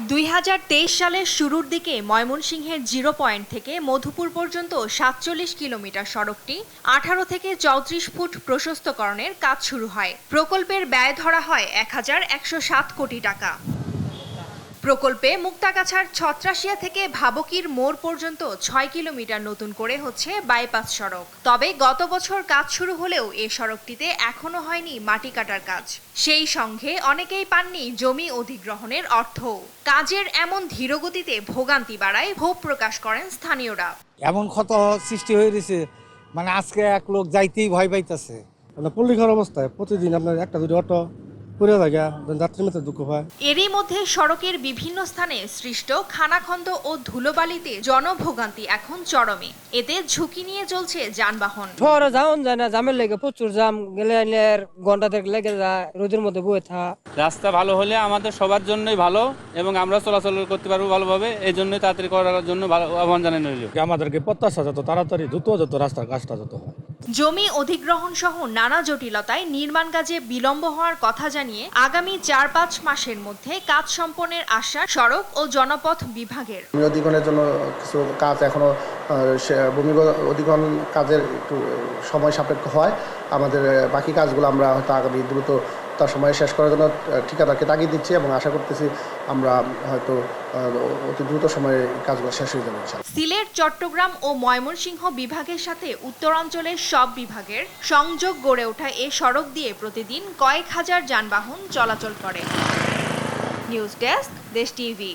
2023 সালের শুরুর দিকে ময়মনসিংহের জিরো পয়েন্ট থেকে মধুপুর পর্যন্ত 47 কিলোমিটার সড়কটি 18 থেকে 34 ফুট প্রশস্তকরণের কাজ শুরু হয়। প্রকল্পের ব্যয় ধরা হয় 1107 কোটি টাকা। প্রকল্পে মুক্তাগাছার ছত্রাশিয়া থেকে ভাবকির মোড় পর্যন্ত 6 কিলোমিটার নতুন করে হচ্ছে বাইপাস সড়ক। তবে গত বছর কাজ শুরু হলেও এ সড়কটিতে এখনো হয়নি মাটি কাটার কাজ। সেই সঙ্গে অনেকেই পাননি জমি অধিগ্রহণের অর্থ। কাজের এমন ধীরগতিতে ভোগান্তি বাড়ায় ক্ষোভ প্রকাশ করেন স্থানীয়রা। এমন ক্ষত সৃষ্টি হয়ে গেছে, মানে আজকে এক লোক যাইতেই ভয় পাইতেছে। পল্লীঘর অবস্থায় প্রতিদিন আপনার একটা দুটো অটো পুরো জায়গা যাত্রীর মধ্যে দুঃখ হয়। এরই মধ্যে সড়কের বিভিন্ন স্থানে সৃষ্ট খানাখন্দ ও ধুলোবালিতে জনভোগান্তি এখন চরমে। এতে ঝুঁকি নিয়ে চলছে যানবাহন। শহরে যাওয়া যায় না, জামের লেগে প্রচুর জাম, গেলে ঘন্টা থেকে লেগে যায়, রোদের মধ্যে বয়ে থাকা। রাস্তা ভালো হলে আমাদের সবার জন্যই ভালো এবং আমরা চলাচল করতে পারবো ভালোভাবে। এই জন্যই তাড়াতাড়ি করার জন্য আহ্বান জানানো হইল। আমাদেরকে প্রত্যাশা যত তাড়াতাড়ি দ্রুত যত রাস্তার কাজটা যত হয়। জমি অধিগ্রহণ সহ নানা জটিলতায় নির্মাণ কাজে বিলম্ব হওয়ার কথা জানিয়ে আগামী 4-5 মাসের মধ্যে কাজ সম্পন্নের আশ্বাস সড়ক ও জনপথ বিভাগের। ভূমি অধিগ্রহণের জন্য কিছু কাজ এখনো ভূমি অধিগ্রহণ কাজের একটু সময় সাপেক্ষ হয়। আমাদের বাকি কাজগুলো আমরা হয়তো আগামী দ্রুত তার সময় শেষ করার জন্য ঠিকাদারকে তাগিদ দিচ্ছি এবং আশা করতেছি আমরা হয়তো অতি দ্রুত সময়ে কাজগুলো শেষ হয়ে যাবে। সিলেট, চট্টগ্রাম ও ময়মনসিংহ বিভাগের সাথে উত্তরাঞ্চলের সব বিভাগের সংযোগ গড়ে ওঠা এ সড়ক দিয়ে প্রতিদিন কয়েক হাজার যানবাহন চলাচল করে। নিউজ ডেস্ক, দেশ টিভি।